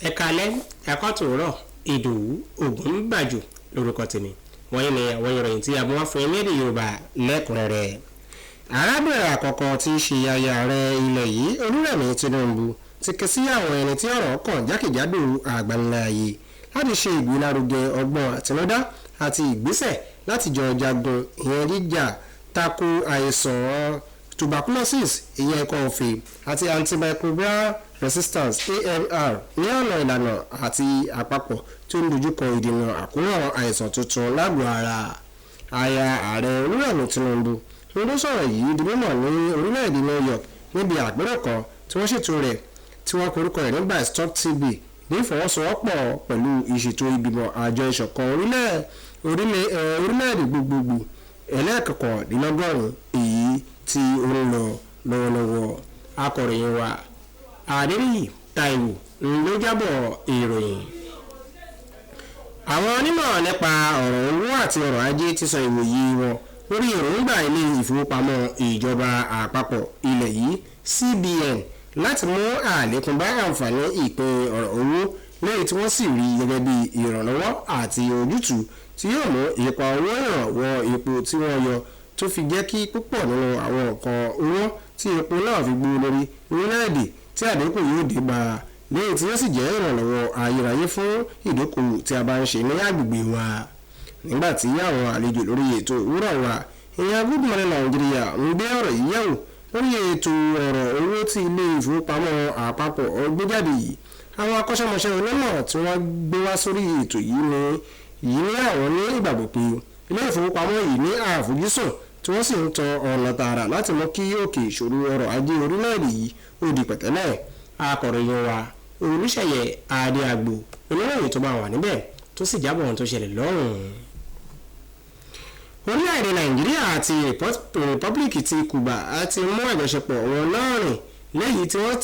ẹ̀kalẹ́ ẹ̀kọ́tòrọ̀ ìdòwú ògúnbàjò lórúkọ tèmi wọ́n ní àwọn ìròyìn tí a mú wá fún ẹ̀mí èdè yorùbá lẹ́kùnrẹ́rẹ́. arábìnrin àkọ́kọ́ tí í ṣe aya ààrẹ ilẹ̀ yìí olúrẹ̀mí tinubu ti ké sí àwọn ẹni tí ọ̀rọ̀ kàn jákèjádò àgbáńlá ayé láti ṣe ìgbélárugẹ ọgbọ́n àtinúdá àti ìgbésẹ̀ láti jọ jagun ìyẹn jíjà tako àìsàn tuberculosis ìyẹn kọfí àti antimicrobial resistance AMR ní ọ̀nà ìlànà àti àpapọ̀ tí ó ń dojúkọ ìdènà àkóràn àìsàn tuntun lágọ̀ọ́ ara. aya ààrẹ olúrẹ̀mí tinubu ló sọ̀rọ̀ yìí di mímọ̀ ní orílẹ̀-èdè New York níbi àpérò kan tí wọ́n ṣètò rẹ̀ tí wọ́n korúkọ rẹ̀ nígbà Stop TB ní ìfọwọ́sowọ́pọ̀ pẹ̀lú ìṣètò ìgbìmọ̀ àjọ ìṣọ̀kan orílẹ̀-èdè gbogbogbò ẹlẹ́ẹ̀kọkàndínlọ́gọ́rùn-ún èyí tí ó ń lọ lọ́wọ́lọ́wọ́. akọ̀ròyìn wa Adéníyì Táíwò ló jábọ̀ ìròyìn. àwọn onímọ̀ nípa ọ̀rọ̀ owó àti ọrọ̀ ajé ti sọ ìwòye wọn lórí èròǹgbà ilé ìfowópamọ́ ìjọba àpapọ̀ ilẹ̀ yìí CBN láti mú àlékún bá àǹfààní ìpín ọ̀rọ̀ owó lẹ́yìn tí wọ́n sì rí gẹ́gẹ́ bí ìrànlọ́wọ́ àti ojútùú tí yóò mú ipa owó ìrànwọ́ epo tí wọ́n yọ tó fi jẹ́ kí púpọ̀ nínú àwọn nǹkan owó tí epo náà fi gbówó lórí orílẹ̀-èdè tí àdínkù yóò dé bá a lẹ́yìn tí ó sì jẹ́ ìrànlọ́wọ́ ayérayé fún ìdókòwò tí a bá ń ṣe ní agbègbè wa. nígbà tí àwọn àlejò lórí ètò òwúrọ̀ wa ìyẹn Good Morning Nigeria ń gbé ọ̀rọ̀ yìí yẹ̀wò lórí ètò ọ̀rọ̀ owó tí ilé ìfowópamọ́ àpapọ̀ gbé jáde yìí. àwọn akọ́ṣẹ́mọṣẹ́ onímọ̀ tí wọ́n gbé wá sórí ètò yìí ní àwọn ní ìgbàgbọ́ pé ilé ìfowópamọ́ yìí ní àfojúsùn tí wọ́n sì ń tọ ọ̀nà tààrà láti mú kí òkè ìṣòro ọrọ̀ ajé orílẹ̀-èdè yìí ó di pẹ̀tẹ́lẹ̀. akọ̀ròyìn wa Olúṣèyẹ Adéagbo oníròyìn tó bá wà níbẹ̀ tó sì jábọ̀ ohun tó ṣẹlẹ̀ lọ́rùn. orílẹ̀-èdè Nàìjíríà àti Rìpọ́blíkì ti Kùbà ti mú àjọṣepọ̀ wọn lọ́rùn lẹ́yìn tí wọ́n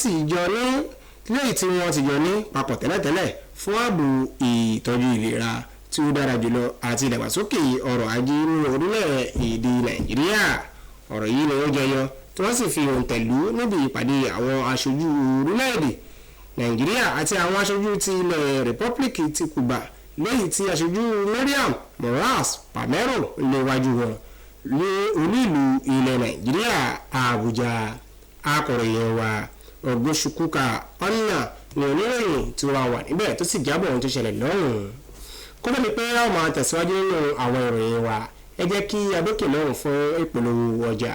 ti jọ ní papọ̀ tẹ́lẹ̀tẹ́lẹ̀ fún ààbò ìtọ́jú ìlera tí ó dára jùlọ àti ìdàgbàsókè ọrọ̀ ajé ní orílẹ̀-èdè Nàìjíríà. ọ̀rọ̀ yìí ni ó jẹyọ tí wọ́n sì fi òǹtẹ̀ lù níbi ìpàdé àwọn aṣojú orílẹ̀-èdè Nàìjíríà àti àwọn aṣojú ti ilẹ̀ Rìpọ́blíkì ti Kùbà lẹ́yìn tí aṣojú Mariam Moras Pamero léwájú wọn ní olú-ìlú ilẹ̀ Nàìjíríà Àbújá. akọ̀ròyìn wa Ògbóṣùkúkà ọ̀nà ní oníròyìn tí wọ́n wà níbẹ̀ tó sì jábọ̀ ohun tó ṣẹlẹ̀ lọ́rùn. kó bẹ́ẹ̀ ni pé a máa tẹ̀síwájú nínú àwọn ìròyìn wa ẹ jẹ́ kí adókè lọ́rùn fún ìpolówó ọjà.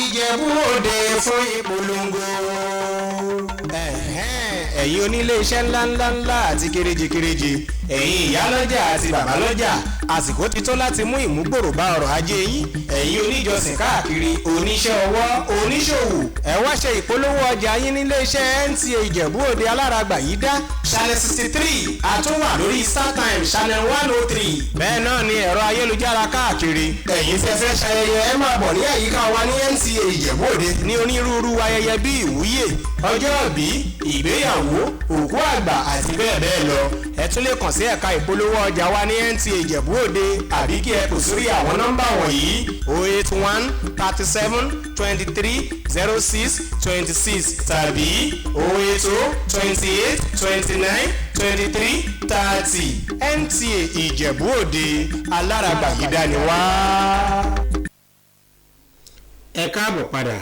Ìjẹ̀bú Òde fún ìpolongo. ẹ̀yin onílé iṣẹ́ ńláńláńlá àti kéréje-kéréje ẹ̀yin ìyálọ́jà àti bàbálọ́jà àsìkò ti tó láti mú ìmúgbòrò bá ọrọ̀ ajé yín ẹ̀yin oníjọsìn káàkiri oníṣẹ́ ọwọ́ oníṣòwò ẹ wá ṣe ìpolówó ọjà yín nílé iṣẹ́ NTA Ìjẹ̀bú Òde alárágbà yìí dá channel 63 àtúnwà lórí StarTime channel 103 bẹ́ẹ̀ náà ni ẹ̀rọ ayélujára káàkiri ẹ̀yin tí ẹ fẹ́ ṣayẹyẹ ẹ máa bọ̀ ní àyíká wa ní NTA Ìjẹ̀bú Òde ní onírúurú ayẹyẹ bíi ìwúyè ọjọ́ ìbí ìgbéyàwó òkú àgbà àti bẹ́ẹ̀ bẹ́ẹ̀ lọ ẹ tún lè kàn sí ẹ̀ka ìpolówó ọjà wa ní NTA Ìjẹ̀bú Òde àbí kí ẹ kò sórí àwọn nọ́mbà wọ̀nyí 081 37 23 06 26 tàbí 080 28 29 23 30 NTA Ìjẹ̀bú Òde alárágbà yìí dání wá. ẹ káàbọ̀ padà.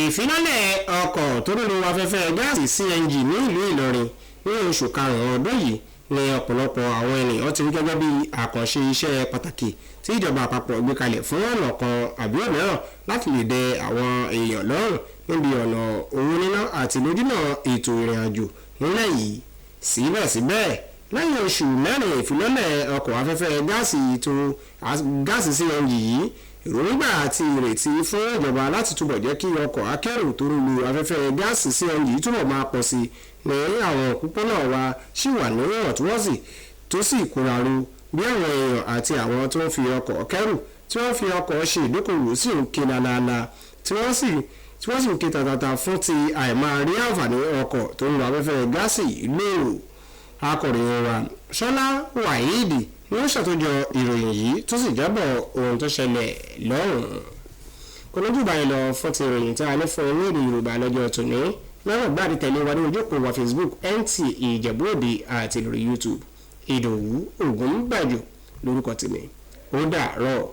ìfilọ́lẹ̀ ọkọ̀ tó ń lo afẹ́fẹ́ gáàsì CNG ní ìlú Ìlọrin ní oṣù karùn-ún ọdún yìí ni ọ̀pọ̀lọpọ̀ àwọn ènìyàn ti rí gẹ́gẹ́ bí àkànṣe iṣẹ́ pàtàkì tí ìjọba àpapọ̀ gbé kalẹ̀ fún ọ̀nà kan àbí òmíràn láti lè dẹ àwọn èèyàn lọ́rùn níbi ọ̀nà owó níná àti lójúnà ètò ìrìn àjò nílẹ̀ yìí. síbẹ̀síbẹ̀ lẹ́yìn oṣù mẹ́rin ìfilọ́lẹ̀ ọkọ̀ afẹ́fẹ́ gáàsì CNG yìí ìrònúgbà àti ìrètí fún ìjọba láti túbọ̀ jẹ́ kí ọkọ̀ akẹ́rù tó ń lo afẹ́fẹ́ gáàsì CNG túbọ̀ máa pọ̀ sí ní àwọn òpópónà wa ṣì wà níwọ̀ntúnwọ̀nsì tó sì kóraró bí àwọn èèyàn àti àwọn tó ń fi ọkọ̀ kẹ́rù tí wọ́n fi ọkọ̀ ṣe ìdókòwò sì ń ké lálaalá tí wọ́n sì ń ké tàtàtà fún ti àìmáa rí àǹfààní ọkọ̀ tó ń lo afẹ́fẹ́ gáàsì lò. akọ̀ròyìn wa Ṣọlá Wàhídì ni ó ṣàtòjọ ìròyìn yìí tó sì jábọ̀ ohun tó ṣẹlẹ̀ lọ́rùn. kò lójú báyìí lọ fún ti ìròyìn tí a ní fún ní èdè Yorùbá lọ́jọ́ tòní lọ́rọ̀ gbáàdì tẹ̀lé wa ní ojókòó wa Facebook NTA Ijebu ode àti lórí YouTube. Ìdòwú Ògúnbàjò lórúkọ tèmi. Ó dàárọ̀.